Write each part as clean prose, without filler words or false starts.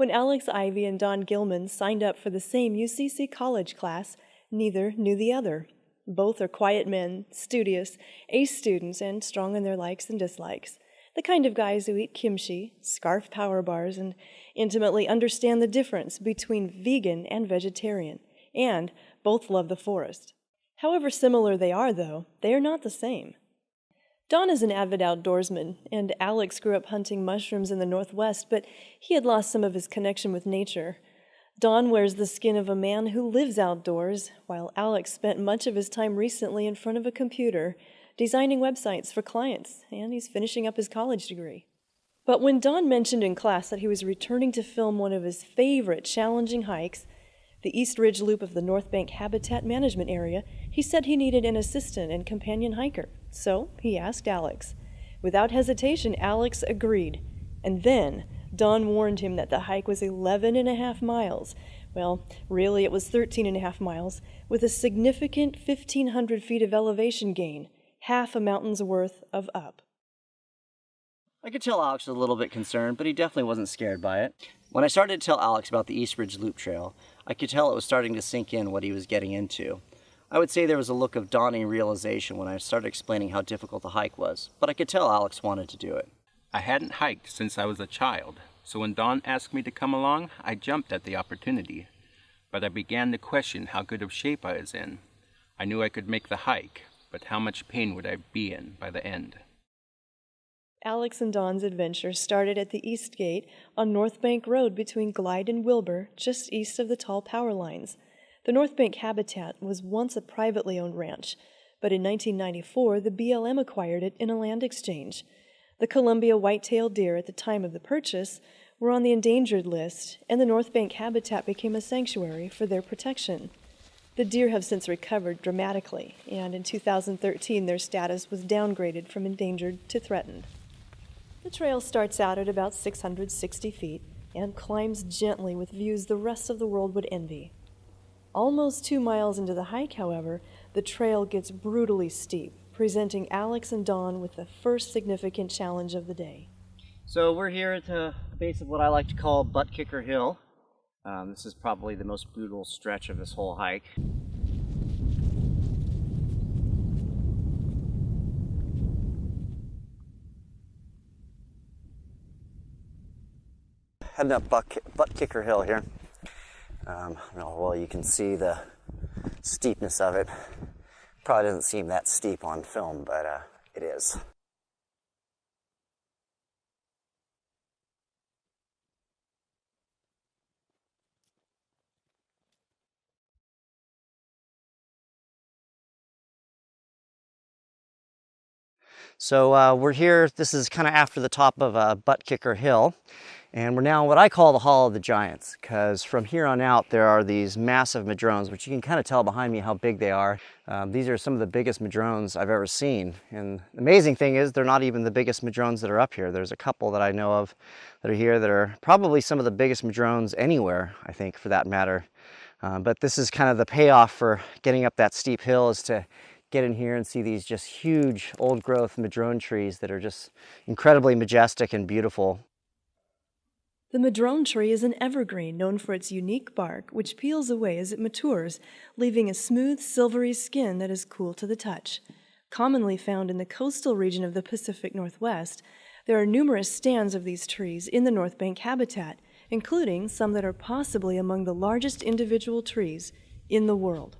When Alex Ivey and Don Gilman signed up for the same UCC college class, neither knew the other. Both are quiet men, studious, ace students, and strong in their likes and dislikes. The kind of guys who eat kimchi, scarf power bars, and intimately understand the difference between vegan and vegetarian, and both love the forest. However similar they are, though, they are not the same. Don is an avid outdoorsman, and Alex grew up hunting mushrooms in the Northwest, but he had lost some of his connection with nature. Don wears the skin of a man who lives outdoors, while Alex spent much of his time recently in front of a computer, designing websites for clients, and he's finishing up his college degree. But when Don mentioned in class that he was returning to film one of his favorite challenging hikes, the East Ridge Loop of the North Bank Habitat Management Area, he said he needed an assistant and companion hiker. So he asked Alex. Without hesitation, Alex agreed. And then Don warned him that the hike was 11.5 miles. Well, really it was 13.5 miles, with a significant 1,500 feet of elevation gain, half a mountain's worth of up. I could tell Alex was a little bit concerned, but he definitely wasn't scared by it. When I started to tell Alex about the East Ridge Loop Trail, I could tell it was starting to sink in what he was getting into. I would say there was a look of dawning realization when I started explaining how difficult the hike was, but I could tell Alex wanted to do it. I hadn't hiked since I was a child, so when Don asked me to come along, I jumped at the opportunity. But I began to question how good of shape I was in. I knew I could make the hike, but how much pain would I be in by the end? Alex and Don's adventure started at the East Gate on North Bank Road between Glide and Wilbur, just east of the tall power lines. The North Bank Habitat was once a privately owned ranch, but in 1994 the BLM acquired it in a land exchange. The Columbia white-tailed deer at the time of the purchase were on the endangered list, and the North Bank Habitat became a sanctuary for their protection. The deer have since recovered dramatically, and in 2013 their status was downgraded from endangered to threatened. The trail starts out at about 660 feet and climbs gently with views the rest of the world would envy. Almost 2 miles into the hike, however, the trail gets brutally steep, presenting Alex and Don with the first significant challenge of the day. So we're here at the base of what I like to call Butt Kicker Hill. This is probably the most brutal stretch of this whole hike. Heading up Butt Kicker Hill here. Well, you can see the steepness of it. Probably doesn't seem that steep on film, but it is. So we're here, this is kind of after the top of Butt Kicker Hill, and we're now in what I call the Hall of the Giants, because from here on out there are these massive madrones, which you can kind of tell behind me how big they are. These are some of the biggest madrones I've ever seen, and the amazing thing is they're not even the biggest madrones that are up here. There's a couple that I know of that are here that are probably some of the biggest madrones anywhere, I think, for that matter. But this is kind of the payoff for getting up that steep hill, is to get in here and see these just huge old growth madrone trees that are just incredibly majestic and beautiful. The madrone tree is an evergreen known for its unique bark, which peels away as it matures, leaving a smooth, silvery skin that is cool to the touch. Commonly found in the coastal region of the Pacific Northwest, there are numerous stands of these trees in the North Bank habitat, including some that are possibly among the largest individual trees in the world.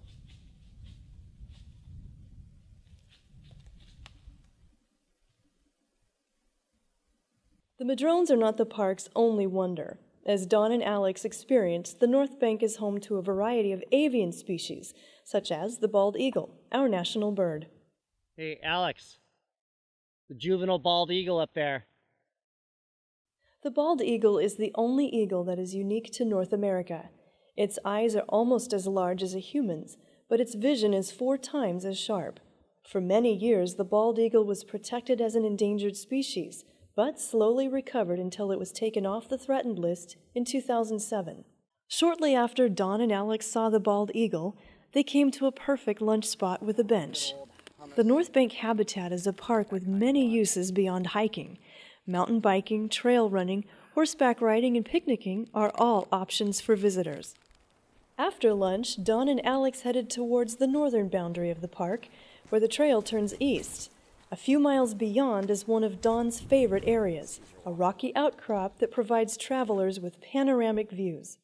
The madrones are not the park's only wonder. As Don and Alex experienced, the North Bank is home to a variety of avian species, such as the bald eagle, our national bird. Hey, Alex, the juvenile bald eagle up there. The bald eagle is the only eagle that is unique to North America. Its eyes are almost as large as a human's, but its vision is 4 times as sharp. For many years, the bald eagle was protected as an endangered species, but slowly recovered until it was taken off the threatened list in 2007. Shortly after Don and Alex saw the bald eagle, they came to a perfect lunch spot with a bench. The North Bank habitat is a park with many uses beyond hiking: mountain biking, trail running, Horseback riding and picnicking are all options for visitors. After lunch, Dawn and Alex headed towards the northern boundary of the park, where the trail turns east. A few miles beyond is one of Dawn's favorite areas, a rocky outcrop that provides travelers with panoramic views.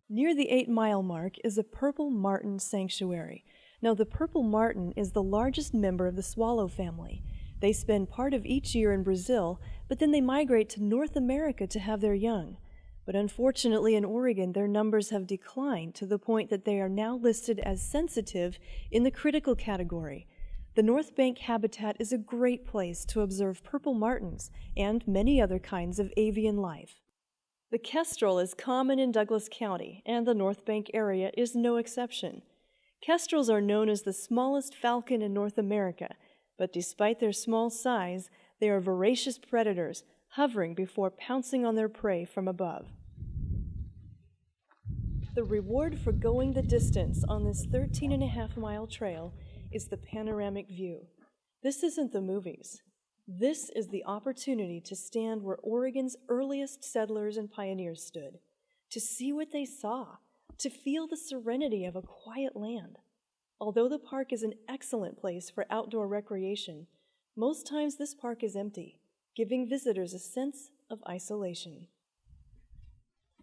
Near the 8-mile mark is a purple martin sanctuary. Now, the purple martin is the largest member of the swallow family. They spend part of each year in Brazil, but then they migrate to North America to have their young. But unfortunately in Oregon, their numbers have declined to the point that they are now listed as sensitive in the critical category. The North Bank habitat is a great place to observe purple martins and many other kinds of avian life. The kestrel is common in Douglas County, and the North Bank area is no exception. Kestrels are known as the smallest falcon in North America, but despite their small size, they are voracious predators, hovering before pouncing on their prey from above. The reward for going the distance on this 13.5-mile trail is the panoramic view. This isn't the movies. This is the opportunity to stand where Oregon's earliest settlers and pioneers stood, to see what they saw, to feel the serenity of a quiet land. Although the park is an excellent place for outdoor recreation, most times this park is empty, giving visitors a sense of isolation.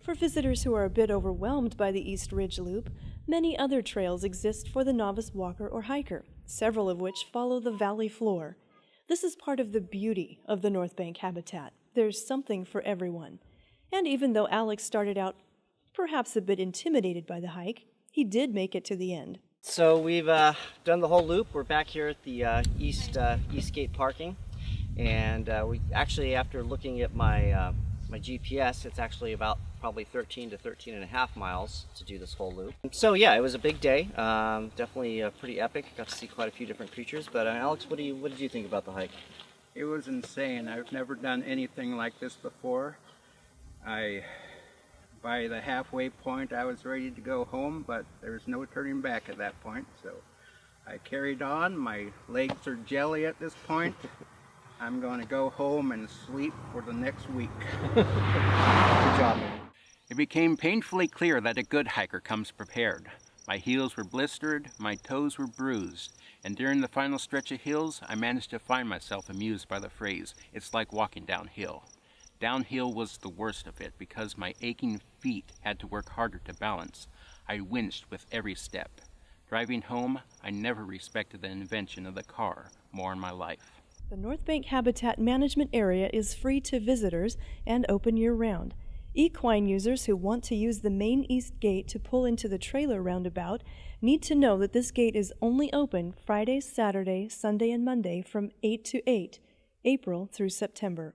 For visitors who are a bit overwhelmed by the East Ridge Loop, many other trails exist for the novice walker or hiker, several of which follow the valley floor. This is part of the beauty of the North Bank habitat. There's something for everyone. And even though Alex started out perhaps a bit intimidated by the hike, he did make it to the end. So we've done the whole loop. We're back here at the East Gate parking. And we actually, after looking at my GPS, it's actually about probably 13 to 13.5 miles to do this whole loop. So yeah, it was a big day. Definitely pretty epic. Got to see quite a few different creatures. But Alex, what did you think about the hike? It was insane. I've never done anything like this before. By the halfway point, I was ready to go home, but there was no turning back at that point. So I carried on. My legs are jelly at this point. I'm going to go home and sleep for the next week. Good job, man. It became painfully clear that a good hiker comes prepared. My heels were blistered, my toes were bruised, and during the final stretch of hills, I managed to find myself amused by the phrase, "It's like walking downhill." Downhill was the worst of it because my aching feet had to work harder to balance. I winced with every step. Driving home, I never respected the invention of the car more in my life. The North Bank Habitat Management Area is free to visitors and open year-round. Equine users who want to use the main East Gate to pull into the trailer roundabout need to know that this gate is only open Friday, Saturday, Sunday, and Monday from 8 to 8, April through September.